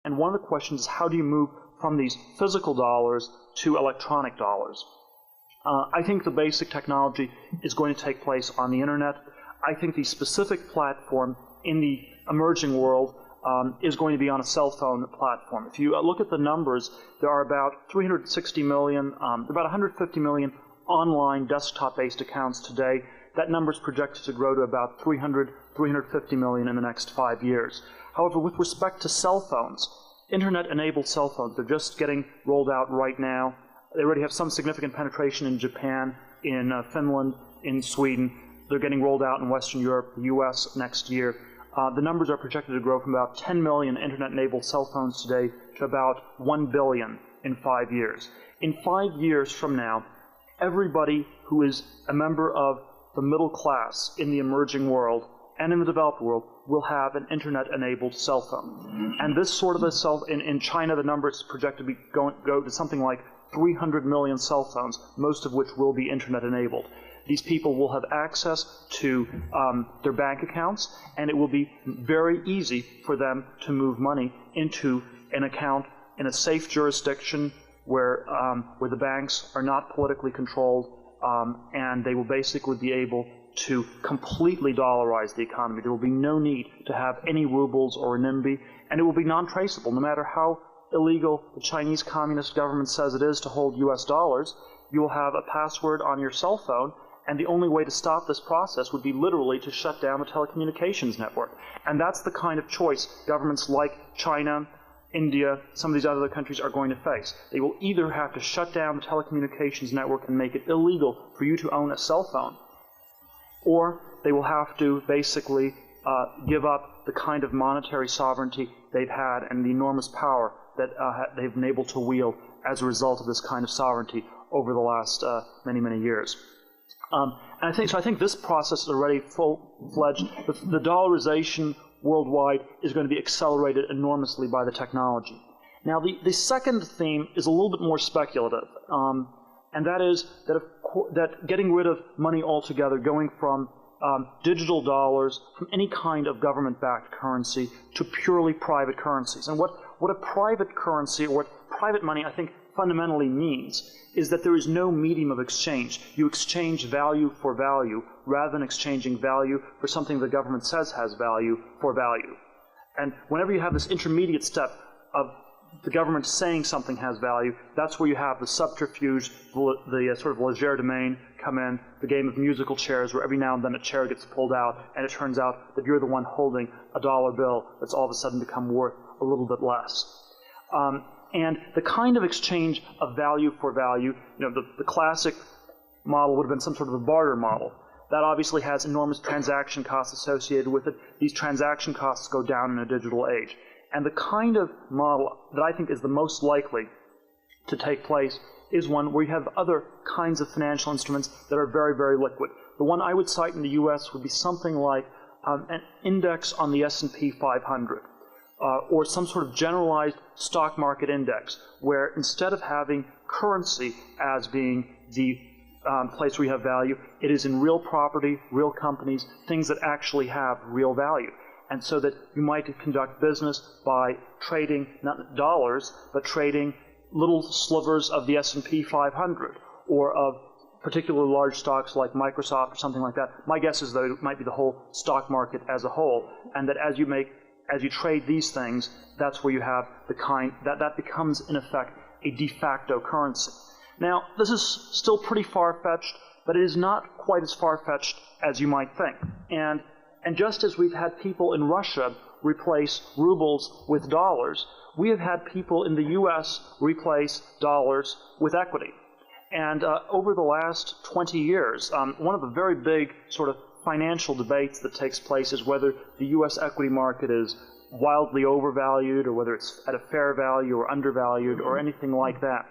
And one of the questions is, how do you move from these physical dollars to electronic dollars? I think the basic technology is going to take place on the internet. I think the specific platform in the emerging world is going to be on a cell phone platform. If you look at the numbers, there are about 360 million, about 150 million online desktop-based accounts today. That number is projected to grow to about 350 million in the next 5 years. However, with respect to cell phones, internet-enabled cell phones, they're just getting rolled out right now. They already have some significant penetration in Japan, in Finland, in Sweden. They're getting rolled out in Western Europe, the US next year. The numbers are projected to grow from about 10 million internet-enabled cell phones today to about 1 billion in 5 years. In 5 years from now, everybody who is a member of the middle class in the emerging world and in the developed world will have an internet-enabled cell phone. And this sort of a cell, in China, the number is projected to go to something like 300 million cell phones, most of which will be internet-enabled. These people will have access to their bank accounts, and it will be very easy for them to move money into an account in a safe jurisdiction where the banks are not politically controlled, and they will basically be able to completely dollarize the economy. There will be no need to have any rubles or renminbi, and it will be non-traceable. No matter how illegal the Chinese Communist government says it is to hold US dollars, you will have a password on your cell phone, and the only way to stop this process would be literally to shut down the telecommunications network. And that's the kind of choice governments like China, India, some of these other countries are going to face. They will either have to shut down the telecommunications network and make it illegal for you to own a cell phone, or they will have to basically give up the kind of monetary sovereignty they've had and the enormous power that they've been able to wield as a result of this kind of sovereignty over the last many, many years. And I think this process is already full-fledged. The dollarization worldwide is going to be accelerated enormously by the technology. Now, the second theme is a little bit more speculative, and that is that getting rid of money altogether, going from digital dollars, from any kind of government-backed currency to purely private currencies. And what a private currency, or what private money, I think, fundamentally means is that there is no medium of exchange. You exchange value for value rather than exchanging value for something the government says has value for value. And whenever you have this intermediate step of the government saying something has value, that's where you have the subterfuge, the sort of legerdemain come in, the game of musical chairs where every now and then a chair gets pulled out and it turns out that you're the one holding a dollar bill that's all of a sudden become worth a little bit less. And the kind of exchange of value for value, the classic model would have been some sort of a barter model. That obviously has enormous transaction costs associated with it. These transaction costs go down in a digital age. And the kind of model that I think is the most likely to take place is one where you have other kinds of financial instruments that are very, very liquid. The one I would cite in the US would be something like an index on the S&P 500. Or some sort of generalized stock market index, where instead of having currency as being the place where you have value, it is in real property, real companies, things that actually have real value. And so that you might conduct business by trading not dollars, but trading little slivers of the S&P 500, or of particularly large stocks like Microsoft or something like that. My guess is that it might be the whole stock market as a whole, and that as you trade these things, that's where you have the kind that becomes in effect a de facto currency. Now, this is still pretty far-fetched, but it is not quite as far-fetched as you might think. And just as we've had people in Russia replace rubles with dollars, we have had people in the US replace dollars with equity. And over the last 20 years, one of the very big sort of financial debates that takes place is whether the U.S. equity market is wildly overvalued, or whether it's at a fair value or undervalued or anything like that.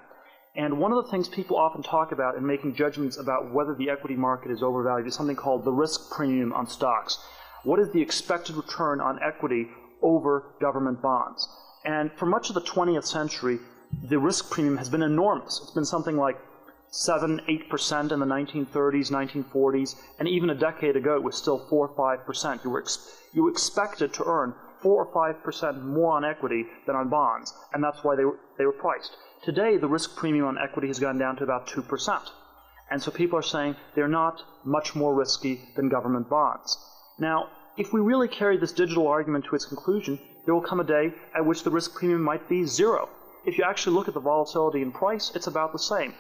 And one of the things people often talk about in making judgments about whether the equity market is overvalued is something called the risk premium on stocks. What is the expected return on equity over government bonds? And for much of the 20th century, the risk premium has been enormous. It's been something like 7–8% in the 1930s, 1940s, and even a decade ago it was still 4–5%. You were expected to earn 4 or 5% more on equity than on bonds, and that's why they were priced. Today, the risk premium on equity has gone down to about 2%. And so people are saying they're not much more risky than government bonds. Now, if we really carry this digital argument to its conclusion, there will come a day at which the risk premium might be zero. If you actually look at the volatility in price, it's about the same.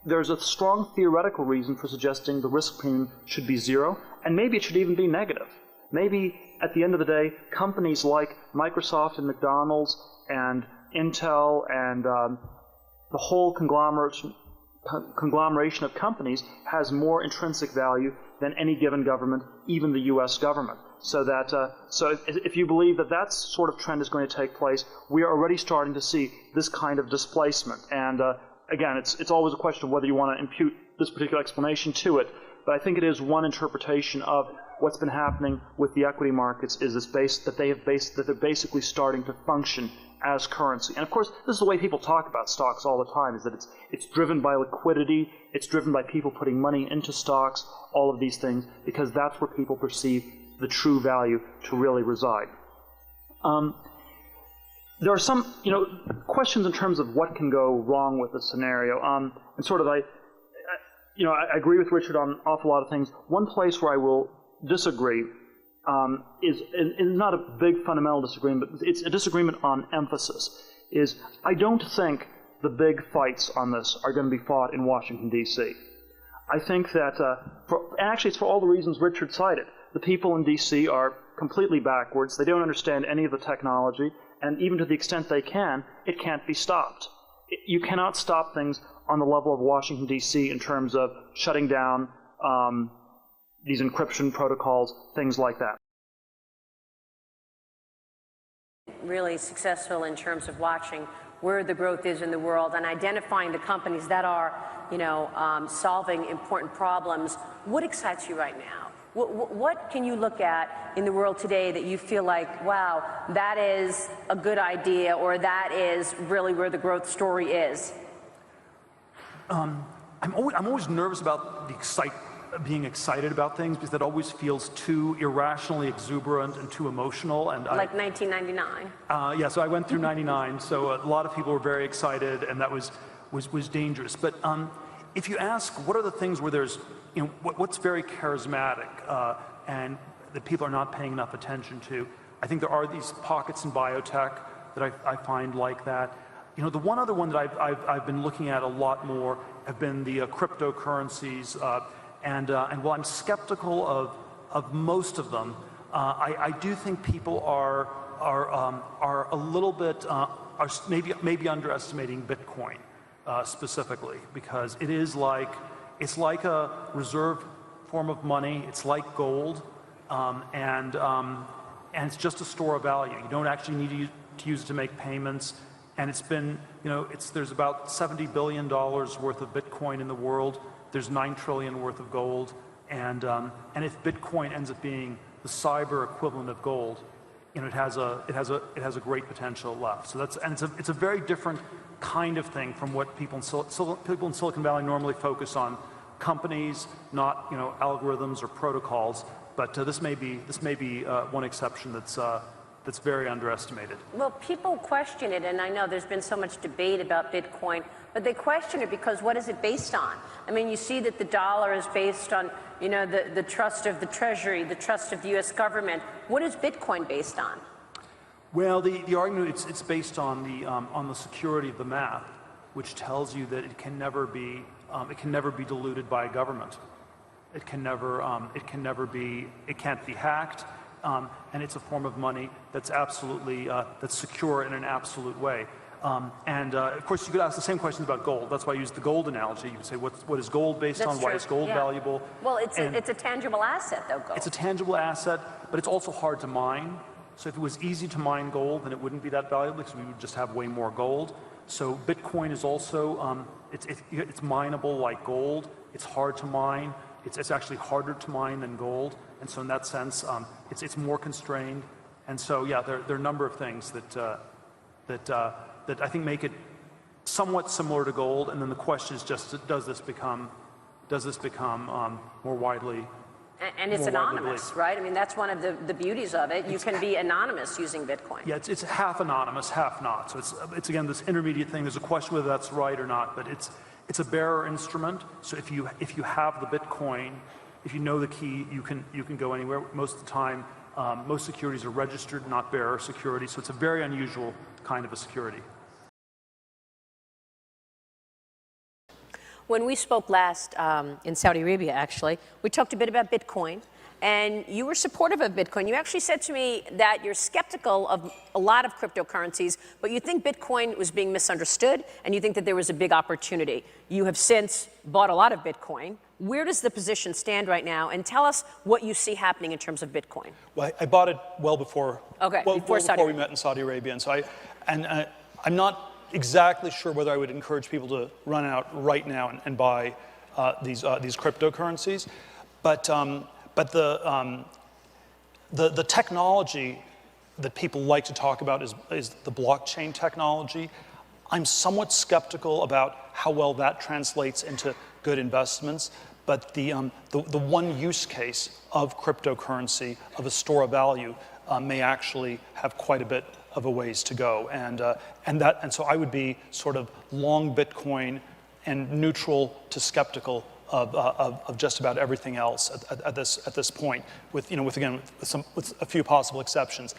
There's a strong theoretical reason for suggesting the risk premium should be zero, and maybe it should even be negative. Maybe at the end of the day, companies like Microsoft and McDonald's and Intel and the whole conglomeration of companies has more intrinsic value than any given government, even the U.S. government. So that so if you believe that that sort of trend is going to take place, we are already starting to see this kind of displacement. And again, it's always a question of whether you want to impute this particular explanation to it. But I think it is one interpretation of what's been happening with the equity markets is that they're basically starting to function as currency. And of course, this is the way people talk about stocks all the time, is that it's driven by liquidity, it's driven by people putting money into stocks, all of these things, because that's where people perceive the true value to really reside. There are some, questions in terms of what can go wrong with the scenario. And sort of I agree with Richard on an awful lot of things. One place where I will disagree is not a big fundamental disagreement, but it's a disagreement on emphasis. I don't think the big fights on this are going to be fought in Washington, D.C. I think that, actually it's for all the reasons Richard cited. The people in D.C. are completely backwards. They don't understand any of the technology, and even to the extent they can, it can't be stopped. You cannot stop things on the level of Washington, D.C. in terms of shutting down these encryption protocols, things like that. Really successful in terms of watching where the growth is in the world and identifying the companies that are, solving important problems. What excites you right now? What can you look at in the world today that you feel like, wow, that is a good idea, or that is really where the growth story is? I'm always nervous about being excited about things, because that always feels too irrationally exuberant and too emotional. And like 1999. Yeah, so I went through 99, so a lot of people were very excited, and that was dangerous. But if you ask what are the things where there's, what's very charismatic and that people are not paying enough attention to, I think there are these pockets in biotech that I find like that. The one other one that I've been looking at a lot more have been the cryptocurrencies. And while I'm skeptical of most of them, I do think people are a little bit maybe underestimating Bitcoin specifically, because it's like a reserve form of money. It's like gold, and it's just a store of value. You don't actually need to use it to make payments. And it's been, there's about $70 billion worth of Bitcoin in the world. There's $9 trillion worth of gold, and if Bitcoin ends up being the cyber equivalent of gold, it has a great potential left. So it's a very different kind of thing from what people in Silicon Valley normally focus on. Companies, not algorithms or protocols. But this may be one exception that's very underestimated. Well, people question it, and I know there's been so much debate about Bitcoin, but they question it because what is it based on? I mean, you see that the dollar is based on, the trust of the Treasury, the trust of the U.S. government. What is Bitcoin based on? Well, the argument it's based on the security of the math, which tells you that it can never be diluted by a government. It can't be hacked. And it's a form of money that's absolutely that's secure in an absolute way. Of course, you could ask the same questions about gold. That's why I used the gold analogy. You would say, what is gold based on? Why is gold valuable? Well, it's a tangible asset, though, gold. It's a tangible asset, but it's also hard to mine. So if it was easy to mine gold, then it wouldn't be that valuable, because we would just have way more gold. So Bitcoin is also, it's mineable like gold. It's hard to mine. It's actually harder to mine than gold. And so in that sense, it's more constrained. And so, yeah, there are a number of things that I think make it somewhat similar to gold. And then the question is just, does this become more widely And it's more widely anonymous, believed. right? I mean, that's one of the beauties of it. You can be anonymous using Bitcoin. Yeah, it's half anonymous, half not. So it's again this intermediate thing. There's a question whether that's right or not, but it's a bearer instrument. So if you have the Bitcoin, if you know the key, you can go anywhere. Most of the time, most securities are registered, not bearer securities. So it's a very unusual kind of a security. When we spoke last in Saudi Arabia, actually, we talked a bit about Bitcoin, and you were supportive of Bitcoin. You actually said to me that you're skeptical of a lot of cryptocurrencies, but you think Bitcoin was being misunderstood, and you think that there was a big opportunity. You have since bought a lot of Bitcoin. Where does the position stand right now? And tell us what you see happening in terms of Bitcoin. Well, I bought it well before, before we met in Saudi Arabia, and so I'm not exactly sure whether I would encourage people to run out right now and buy these cryptocurrencies, but the technology that people like to talk about is the blockchain technology. I'm somewhat skeptical about how well that translates into good investments, but the one use case of cryptocurrency, of a store of value, may actually have quite a bit of a ways to go, and so I would be sort of long Bitcoin and neutral to skeptical of just about everything else at this point, with a few possible exceptions,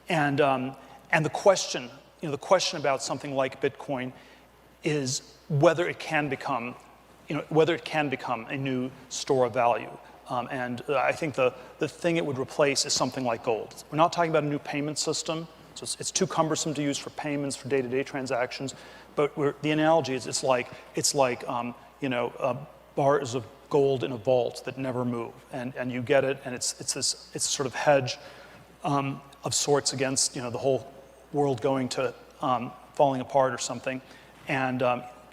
and the question about something like Bitcoin is whether it can become a new store of value. And I think the thing it would replace is something like gold. We're not talking about a new payment system. So it's too cumbersome to use for payments, for day-to-day transactions. But the analogy is it's like bars of gold in a vault that never move, and you get it, and it's sort of hedge of sorts against the whole world going to falling apart or something. And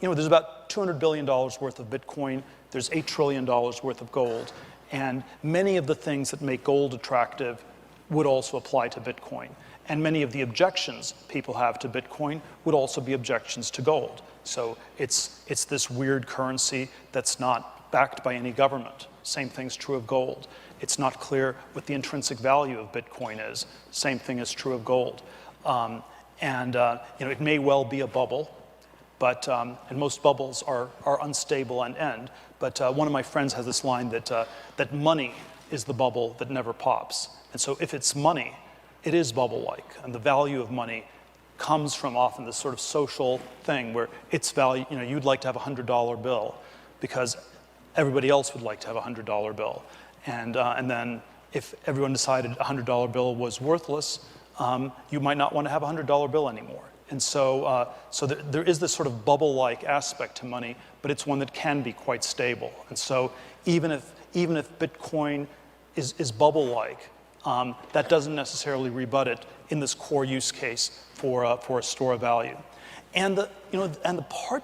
there's about $200 billion worth of Bitcoin. There's $8 trillion worth of gold, and many of the things that make gold attractive would also apply to Bitcoin. And many of the objections people have to Bitcoin would also be objections to gold. So it's this weird currency that's not backed by any government. Same thing's true of gold. It's not clear what the intrinsic value of Bitcoin is. Same thing is true of gold. It may well be a bubble, but and most bubbles are unstable and end. But one of my friends has this line that money is the bubble that never pops. And so if it's money, it is bubble-like, and the value of money comes from often this sort of social thing where its value, you'd like to have a $100 bill because everybody else would like to have a $100 bill. And then if everyone decided a $100 bill was worthless, you might not want to have a $100 bill anymore. And so there is this sort of bubble-like aspect to money, but it's one that can be quite stable. And so even if Bitcoin is bubble-like, that doesn't necessarily rebut it in this core use case for a store of value. And the part,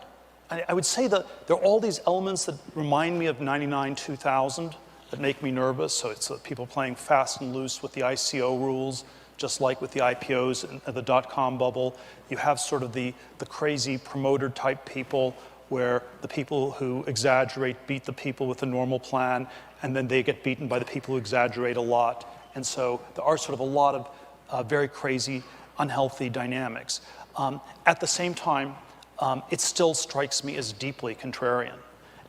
I would say that there are all these elements that remind me of 99, 2000 that make me nervous. So it's people playing fast and loose with the ICO rules, just like with the IPOs and the dot-com bubble. You have sort of the crazy promoter type people where the people who exaggerate beat the people with a normal plan, and then they get beaten by the people who exaggerate a lot. And so there are sort of a lot of very crazy, unhealthy dynamics. At the same time, it still strikes me as deeply contrarian.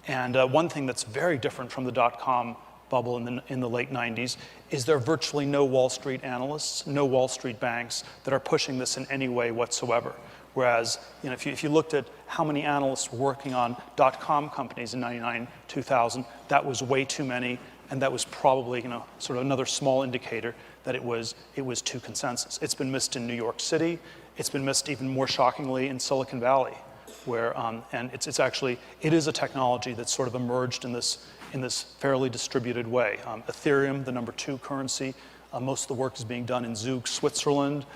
And one thing that's very different from the dot-com bubble in the late 90s is there are virtually no Wall Street analysts, no Wall Street banks that are pushing this in any way whatsoever. Whereas, if you looked at how many analysts were working on dot-com companies in 99, 2000, that was way too many. And that was probably, sort of another small indicator that it was too consensus. It's been missed in New York City. It's been missed even more shockingly in Silicon Valley, where and it is a technology that's sort of emerged in this fairly distributed way. Ethereum, the number 2 currency, most of the work is being done in Zug, Switzerland.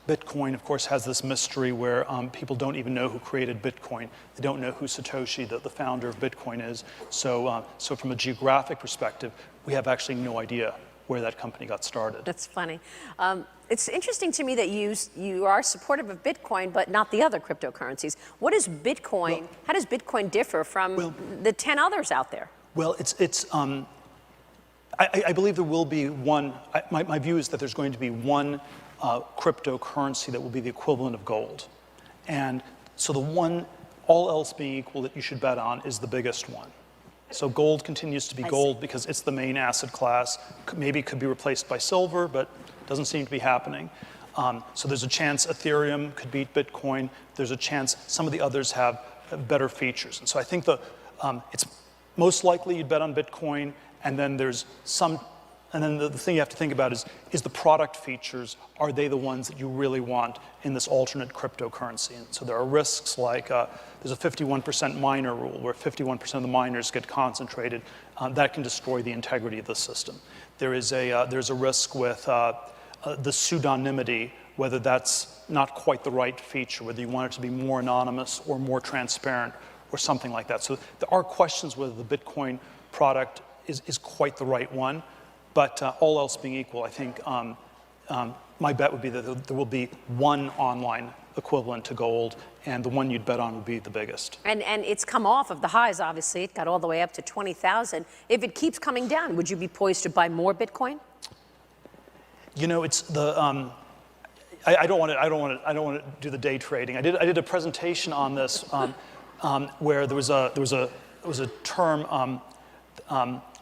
Bitcoin, of course, has this mystery where people don't even know who created Bitcoin. They don't know who Satoshi, the founder of Bitcoin, is. So from a geographic perspective, we have actually no idea where that company got started. That's funny. It's interesting to me that you are supportive of Bitcoin, but not the other cryptocurrencies. What is Bitcoin? How does Bitcoin differ from the 10 others out there? Well, I believe there will be one. My view is that there's going to be one cryptocurrency that will be the equivalent of gold. And so the one, all else being equal, that you should bet on is the biggest one. So gold continues to be gold because it's the main asset class. Maybe it could be replaced by silver, but doesn't seem to be happening. So there's a chance Ethereum could beat Bitcoin. There's a chance some of the others have better features. And so I think it's most likely you'd bet on Bitcoin, and then there's some, and then the thing you have to think about is the product features, are they the ones that you really want in this alternate cryptocurrency? And so there are risks like there's a 51% miner rule where 51% of the miners get concentrated. That can destroy the integrity of the system. There's a risk with the pseudonymity, whether that's not quite the right feature, whether you want it to be more anonymous or more transparent or something like that. So there are questions whether the Bitcoin product is quite the right one, but all else being equal, I think my bet would be that there will be one online equivalent to gold, and the one you'd bet on would be the biggest. And it's come off of the highs, obviously. It got all the way up to 20,000. If it keeps coming down, would you be poised to buy more Bitcoin? You know, it's the I don't want to do the day trading. I did a presentation on this where there was a term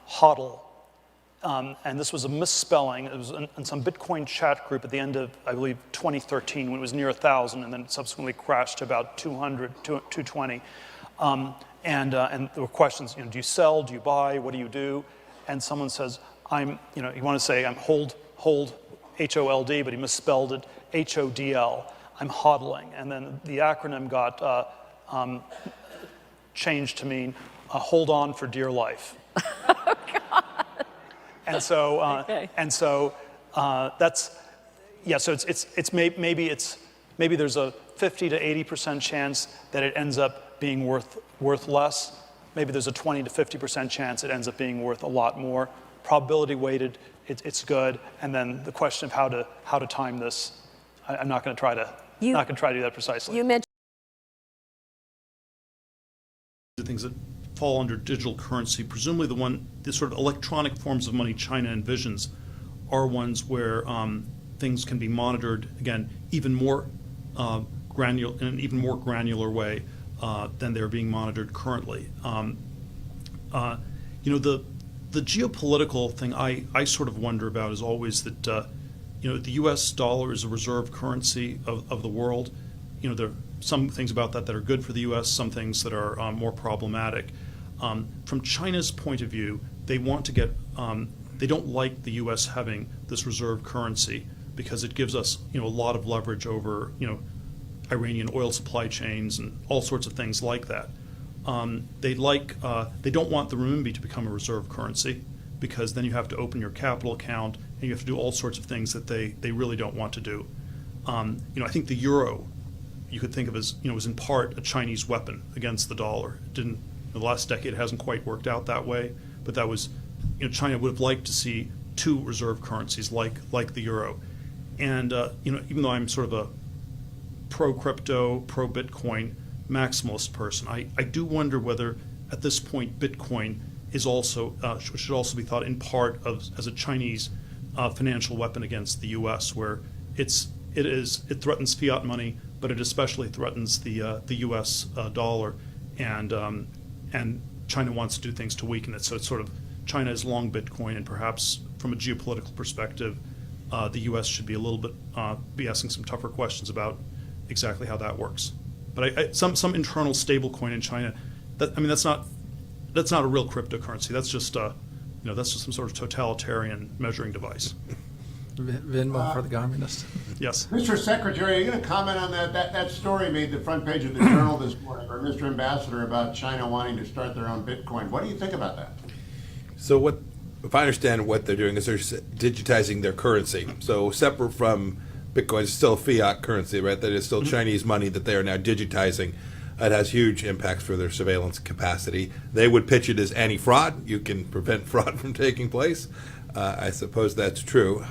HODL, and this was a misspelling. It was in some Bitcoin chat group at the end of, I believe, 2013 when it was near 1,000, and then subsequently crashed to about 200, 220. And there were questions, you know, do you sell, do you buy, what do you do? And someone says, you want to say I'm hold, H-O-L-D, but he misspelled it, H-O-D-L. I'm hodling. And then the acronym got changed to mean hold on for dear life. Oh, God. And so, Okay. That's, yeah, so maybe there's a 50 to 80% chance that it ends up being worth less. Maybe there's a 20 to 50% chance it ends up being worth a lot more. Probability weighted, it's good. And then the question of how to time this, I'm not going to try to do that precisely. You mentioned the things that fall under digital currency, presumably the sort of electronic forms of money China envisions are ones where things can be monitored, again, even more in an even more granular way than they're being monitored currently. The geopolitical thing I sort of wonder about is always that the U.S. dollar is a reserve currency of the world. There are some things about that are good for the U.S., some things that are more problematic. From China's point of view, they want to get, they don't like the U.S. having this reserve currency because it gives us, a lot of leverage over, Iranian oil supply chains and all sorts of things like that. They don't want the renminbi to become a reserve currency because then you have to open your capital account and you have to do all sorts of things that they really don't want to do. I think the euro, you could think of as, was in part a Chinese weapon against the dollar. It didn't, the last decade it hasn't quite worked out that way, but that was, China would have liked to see two reserve currencies like the euro. And, even though I'm sort of a pro-crypto, pro-Bitcoin maximalist person, I do wonder whether at this point Bitcoin is also, should also be thought in part as a Chinese financial weapon against the U.S., where it threatens fiat money, but it especially threatens the U.S. dollar, and China wants to do things to weaken it. So it's sort of China is long Bitcoin, and perhaps from a geopolitical perspective, the U.S. should be a little bit be asking some tougher questions about exactly how that works. But some internal stable coin in China, that's not a real cryptocurrency. That's just some sort of totalitarian measuring device. Venmo for the communists. Yes. Mr. Secretary, are you going to comment on that? That story made the front page of the Journal this morning, or Mr. Ambassador, about China wanting to start their own Bitcoin. What do you think about that? So if I understand what they're doing is they're digitizing their currency. So separate from Bitcoin, it's still fiat currency, right? That is still Chinese money that they are now digitizing. It has huge impacts for their surveillance capacity. They would pitch it as anti-fraud. You can prevent fraud from taking place. I suppose that's true.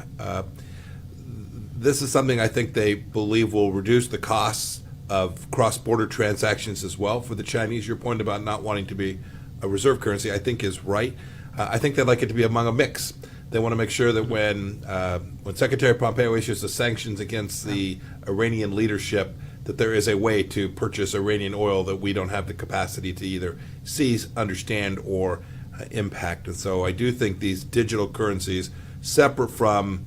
This is something I think they believe will reduce the costs of cross-border transactions as well for the Chinese. Your point about not wanting to be a reserve currency, I think, is right. I think they'd like it to be among a mix. They want to make sure that when Secretary Pompeo issues the sanctions against the Iranian leadership, that there is a way to purchase Iranian oil that we don't have the capacity to either seize, understand, or impact. And so I do think these digital currencies, separate from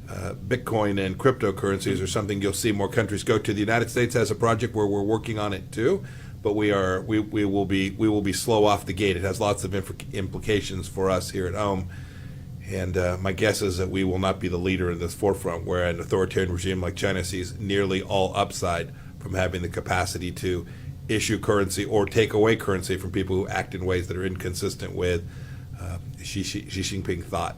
Bitcoin and cryptocurrencies, are something you'll see more countries go to. The United States has a project where we're working on it too, but we will be slow off the gate. It has lots of implications for us here at home. And my guess is that we will not be the leader in this forefront, where an authoritarian regime like China sees nearly all upside from having the capacity to issue currency or take away currency from people who act in ways that are inconsistent with Xi Jinping thought.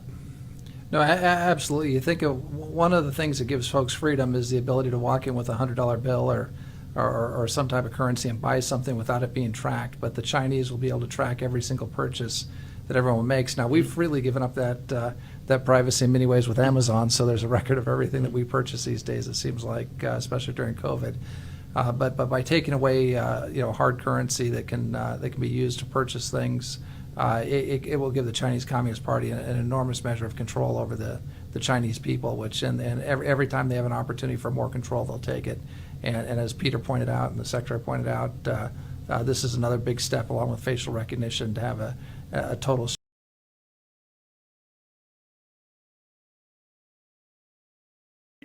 No, absolutely. You think of one of the things that gives folks freedom is the ability to walk in with a $100 bill or some type of currency and buy something without it being tracked. But the Chinese will be able to track every single purchase that everyone makes. Now, we've freely given up that privacy in many ways with Amazon, so there's a record of everything that we purchase these days, it seems like, especially during COVID. But by taking away hard currency that can be used to purchase things, it will give the Chinese Communist Party an enormous measure of control over the Chinese people, which and every time they have an opportunity for more control, they'll take it. And as Peter pointed out and the Secretary pointed out, this is another big step along with facial recognition to have a total.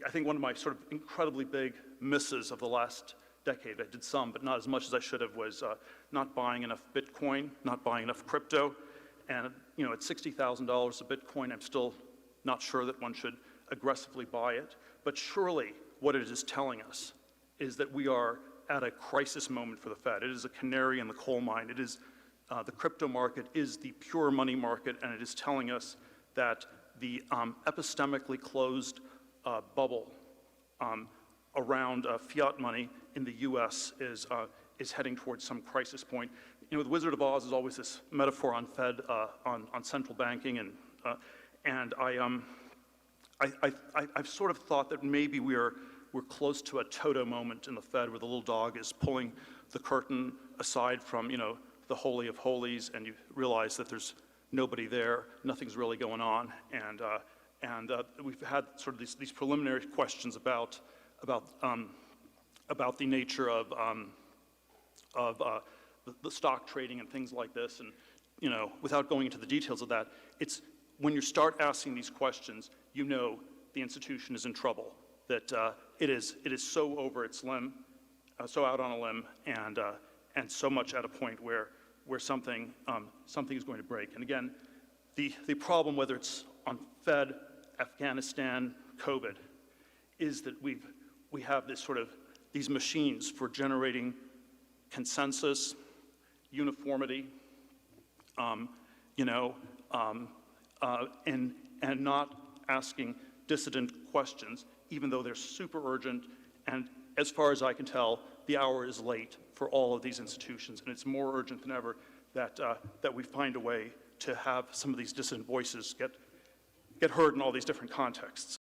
I think one of my sort of incredibly big misses of the last decade, I did some, but not as much as I should have, was not buying enough Bitcoin, not buying enough crypto. And at $60,000 a Bitcoin, I'm still not sure that one should aggressively buy it. But surely what it is telling us is that we are at a crisis moment for the Fed. It is a canary in the coal mine. It is the crypto market is the pure money market, and it is telling us that the epistemically closed bubble around fiat money in the U.S. is heading towards some crisis point. The Wizard of Oz is always this metaphor on Fed, on central banking, and I've sort of thought that maybe we're close to a Toto moment in the Fed, where the little dog is pulling the curtain aside from the Holy of Holies, and you realize that there's nobody there, nothing's really going on, and we've had sort of these preliminary questions about the nature of the stock trading and things like this, and without going into the details of that, it's when you start asking these questions, the institution is in trouble. That it is so over its limb, so out on a limb, and so much at a point where something is going to break. And again, the problem, whether it's on Fed, Afghanistan, COVID, is that we have these machines for generating consensus, uniformity, and not asking dissident questions, even though they're super urgent. And as far as I can tell, the hour is late for all of these institutions, and it's more urgent than ever that we find a way to have some of these dissident voices get heard in all these different contexts.